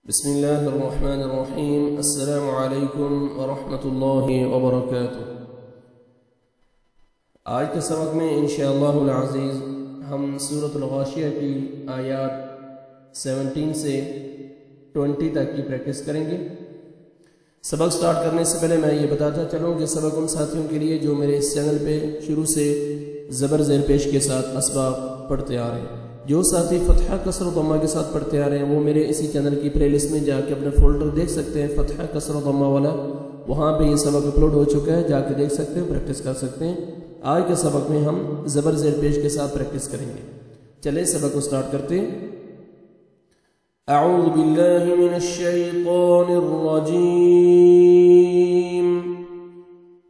بسم الله الرحمن الرحيم. السلام عليكم ورحمة الله وبركاته. آج کے سبق میں انشاءاللہ العزیز ہم سورۃ الغاشیہ کی آیات 17 سے 20 تک کی پریکٹس کریں گے. سبق سٹارٹ کرنے سے پہلے میں یہ بتاتا چلوں کہ سبق ان ساتھیوں کے لیے جو میرے اس چینل پہ شروع سے زبر زیر پیش کے ساتھ اسباق پڑھتے آ رہے ہیں. جو ساتھی فتحہ کسر و ضمہ کے ساتھ پڑھتے آ رہے ہیں وہ میرے اسی چینل کی پلے لسٹ میں جا کے اپنے فولڈر دیکھ سکتے ہیں, فتحہ کسر و ضمہ والا. وہاں پہ یہ سبق اپلوڈ ہو چکا ہے, جا کے دیکھ سکتے ہیں, پریکٹس کر سکتے ہیں. آج کے سبق میں ہم زبر زیر پیش کے ساتھ پریکٹس کریں گے. چلیں سبق کو سٹارٹ کرتے ہیں. اعوذ باللہ من الشیطان الرجیم.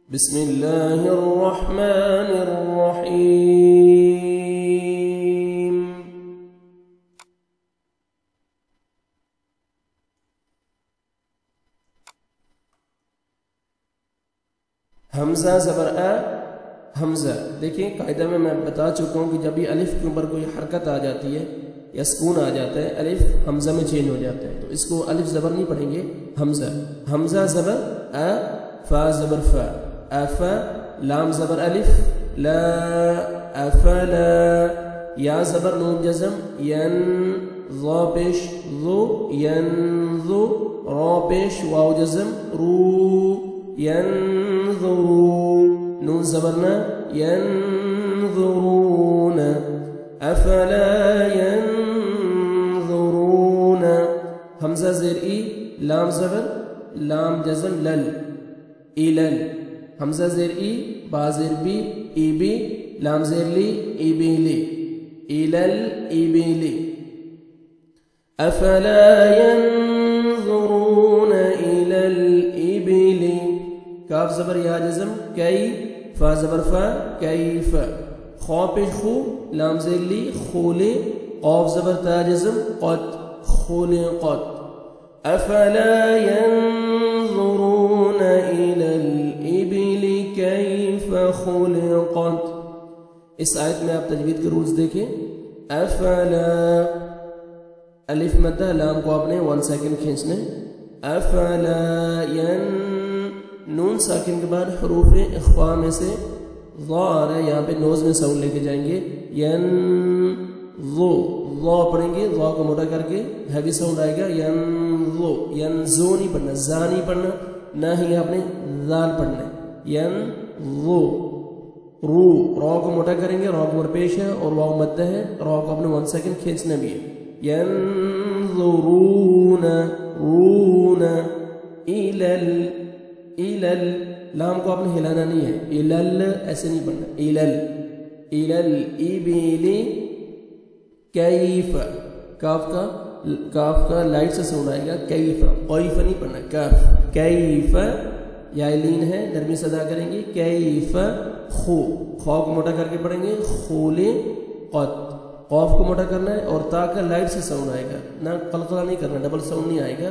بسم اللہ الرحمن الرحیم. حمزہ زبر اے, حمزہ. دیکھیں قاعدہ میں بتا چکا ہوں کہ جب یہ الف کے اوپر کوئی حرکت آ جاتی ہے یا سکون آ جاتا ہے, الف حمزہ میں چینج ہو جاتا ہے, تو اس کو الف زبر نہیں پڑھیں گے, حمزہ. حمزہ زبر اے, فا زبر فا, افا. لام زبر الف, لا, افلا. یا زبر نون جزم, ین. ظا پیش ذو, ینذو. را پیش واو جزم, رو, ينظرون. نون زبرنا ينظرون. أفلا ينظرون. حمزة زير إي, لام زبر, لام جزم, لل, إلل. حمزة زير إي, با زير بي, إي بي. لام زير لي, إي بي لي, إلل, إي بي لي. أفلا ينظرون إلى الإبل. کاف زبر یا جزم, کئی. فا زبر فا, کیف. خو پیش خو, لام زیر لی, خولی. قاف زبر تا جزم, قد, خلقت. افلا ينظرون الى الابل كيف خلقت. اس آیت میں آپ تجوید کے رولز دیکھیں. افلا, الف مدہ, لام کو آپ نے 1 سیکنڈ کھینچنے. افلا نون ساکن کے بعد حروف اخفاء میں سے ضا آ رہا ہے, یہاں پہ نوز میں ساؤنڈ لے کے جائیں گے. ین ضو, ضا پڑھیں گے, ضا کو موٹا کر کے ہیوی ساؤنڈ آئے گا. ین ضو, ین زو نہیں پڑھنا, زا نہیں پڑھنا, نہ ہی آپ نے ذال پڑھنا ہے. ین ضو. رو, را کو موٹا کریں گے, را کو پیش ہے اور واو مدہ ہے, را کو آپ نے 1 سیکنڈ کھینچنا بھی ہے. ین ضرون, رون. ایلل, ایلل. لام کو آپ نے ہلانا نہیں ہے, ایلل ایسے نہیں پڑھنا, ایلل. ایلل ایبیلی. کیف, کاف کا لائٹ سے ساؤنڈ آئے گا, کیف. قیف نہیں پڑھنا, کاف. کیف, یا لین ہے, نرمی سے ادا کریں گے. کیف خو, خو کو موٹا کر کے پڑھیں گے. خولی قط. قاف کو موٹا کرنا ہے اور تا کا لائٹ سے ساؤنڈ آئے گا, نہ قلقلہ نہیں کرنا, ڈبل ساؤنڈ نہیں آئے گا,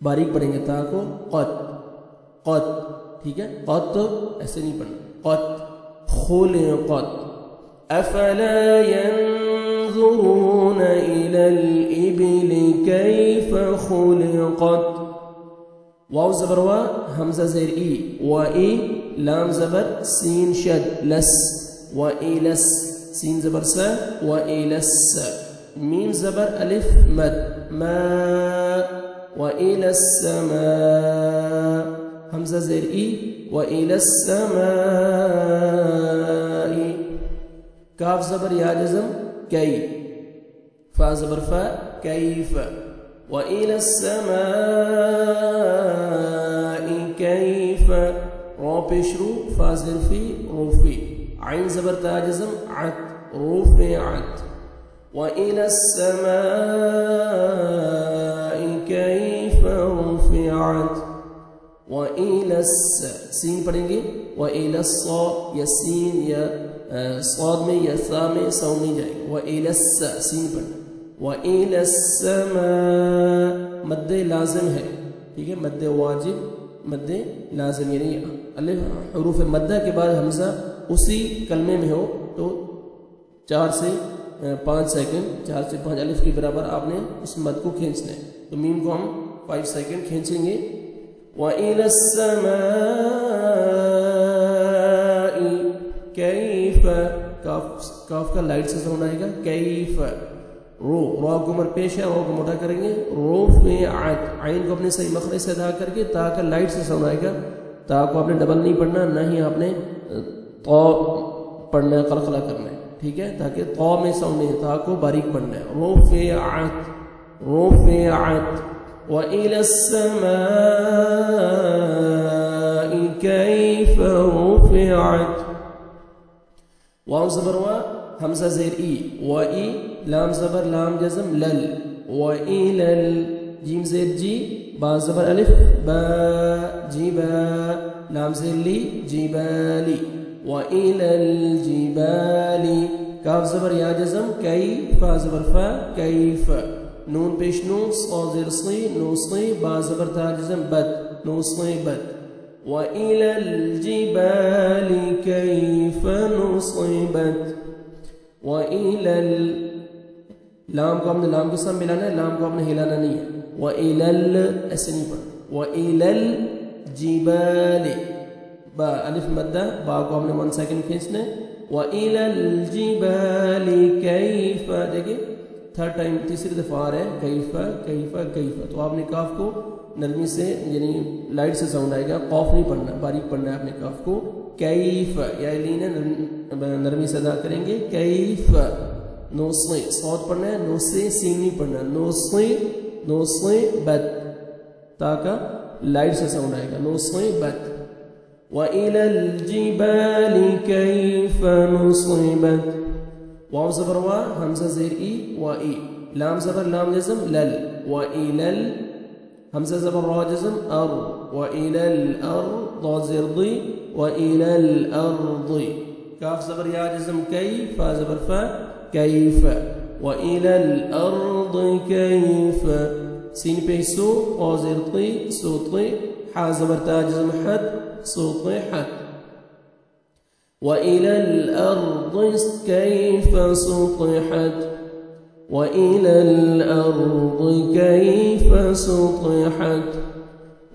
باریک پڑھیں گے تا کو. قط, قط, ٹھیک ہے. قط ایسے نہیں پڑھنا, قط. خلقت. افلا ينظرون الى الابل كيف خلقت. واو زبر وا, حمزہ زیر ای, و ای. لام زبر سین شد, لس, و ایلس. سین زبر سا, و ایلس. میم زبر الف مد, ما, و الى السماء. حمزہ زیر ای, و الى السماء. کاف زبر یا جزم, کئی. فا زبر فا, کیف. و الى السماء کیف. را پیش رو, فا زیر فی, روفی. عین زبر تا جزم, عت, رفعت. و الى السماء کیف رفعت. وإلى سین پڑھیں گے. وإلى الصاد, یا سین یا صاد میں یا ثا میں ساؤنڈ نہیں جائے گا. وإلى سین پڑھنا. وإلى السماء مد لازم ہے, ٹھیک ہے, مد واجب, مد لازم, یعنی الف حروف مدہ کے بعد حمزہ اسی کلمے میں ہو تو 4 سے 5 سیکنڈ 4 سے 5 الف کے برابر آپ نے اس مد کو کھینچنا ہے. تو میم کو ہم 5 سیکنڈ کھینچیں گے. وَإِلَى السَّمَاءِ كَيْفَ کاف کا لائٹ سے ساؤنڈ آئے گا. کیف رو کو مر پیش ہے, رو کو موٹا کریں گے. رفعت عین کو اپنے صحیح مخرج سے ادا کر کے تا کا لائٹ سے ساؤنڈ آئے گا. تا کو آپ نے ڈبل نہیں پڑھنا, نہ ہی آپ نے تو پڑھنا ہے, قلقلہ کرنا ہے, ٹھیک ہے, تاکہ تو میں ساؤنڈ نہیں ہے, تا کو باریک پڑھنا ہے. رفعت وَإِلَى السَّمَاءِ كَيْفَ رُفِعَتْ. واو زبر وا, حمزہ زیر ای, و ای, لام زبر لام جزم لل, وَإِلَى جیم زیر جی, با زبر الف با, جی با, لام زیر لی, جبالی, وَإِلَى الْجِبَالِ کاف زبر یا جزم کئی, فا زبر فا, کیف, نون پیش نو, صا زیر صی, نو صی, با زبر تا جزم بد, نو صی بد. وَإِلَى الْجِبَالِ كَيْفَ نُصِبَتْ. وَإِلَى لام کو ہم نے لام کے ساتھ ملانا ہے, لام کو ہم نے ہلانا نہیں ہے. وَإِلَى ایسے نہیں پڑھا. وَإِلَى الْجِبَالِ با الف مدہ, با کو ہم نے 1 سیکنڈ کھینچنا ہے. وَإِلَى الْجِبَالِ كَيْفَ, دیکھیں تھرڈ ٹائم, تیسری دفعہ آ رہا ہے کیفہ کیفہ کیفہ. تو آپ نے کاف کو نرمی سے یعنی لائٹ سے ساؤنڈ آئے گا, قاف نہیں پڑھنا, باریک پڑھنا ہے آپ نے کاف کو. کیفہ یا لین نرمی سے ادا کریں گے. کیفہ نوصی, صوت پڑھنا ہے, نوصی سین نہیں پڑھنا, نوصی بت, تا کا لائٹ سے ساؤنڈ آئے گا. نوصی بت. وَإِلَى الْجِبَالِ كَيْفَ نُصِبَتْ. واو زبر وا, حمزہ زیر ای, و ای, لام زبر لام جزم لل, وَإِلَى حمزہ زبر را جزم ار, وَإِلَى الْأَرْضِ ضاد زیر ضی, وَإِلَى الْأَرْضِ کاف زبر یا جزم کئی, فا زبر فا, کیف, وَإِلَى الْأَرْضِ کیف, سین پہ سو, قا زیر طی, سو طی, حا زبر تا جزم حد, سو طی حد. وَإِلَى الْأَرْضِ كَيْفَ سُطِحَتْ. وَإِلَى الْأَرْضِ كَيْفَ سُطِحَتْ.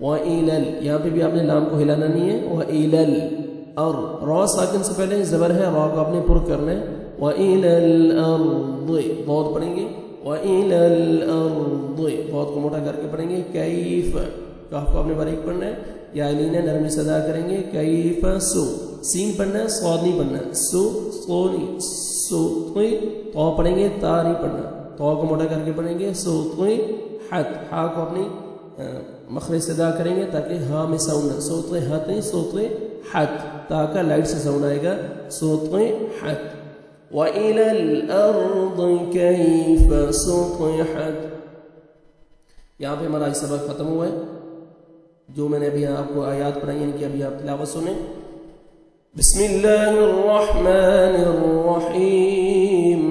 وَإِلَى یہاں پہ بھی آپ نے لام کو ہلانا نہیں ہے. وَإِلَى الْأَرْضِ را ساکن سے پہلے زبر ہے, را کو آپ نے پر کرنا ہے. وَإِلَى الْأَرْضِ بہت پڑھیں گے. وَإِلَى الْأَرْضِ بہت کو موٹا کر کے پڑھیں گے. کیف کاف کو آپ نے باریک پڑھنا ہے, یا لین نرمی سے ادا کریں گے. کیف سو, سین پڑھنا ہے, صاد نہیں پڑھنا, سو نہیں, سو تو پڑھیں گے, تا نہیں پڑھنا, تو کو موٹا کر کے پڑھیں گے. سو حت, ہا کو اپنی مخرج سے ادا کریں گے تاکہ ہا میں ساؤنڈ, سو حت نہیں, سو حت, تا کا لائٹ سے ساؤنڈ آئے گا. سو حت. وَإِلَى الْأَرْضِ كَيْفَ سُطِحَتْ. یہاں پہ ہمارا سبق ختم ہوا ہے. جو میں نے ابھی آپ کو آیات پڑھائی ہیں ان کی ابھی آپ تلاوت سنیں. بسم اللہ الرحمن الرحیم.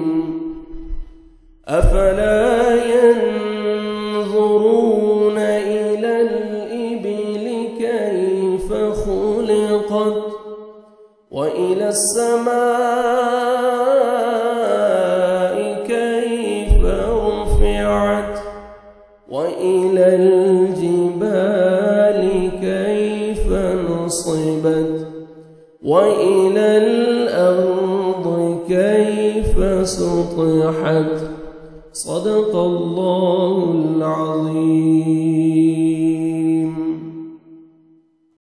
افلا ينظرون الى الابل كيف خلقت والى السماء كيف رفعت والى الجبال كيف نصبت وإلى الأرض كيف سطحت. صدق الله العظيم.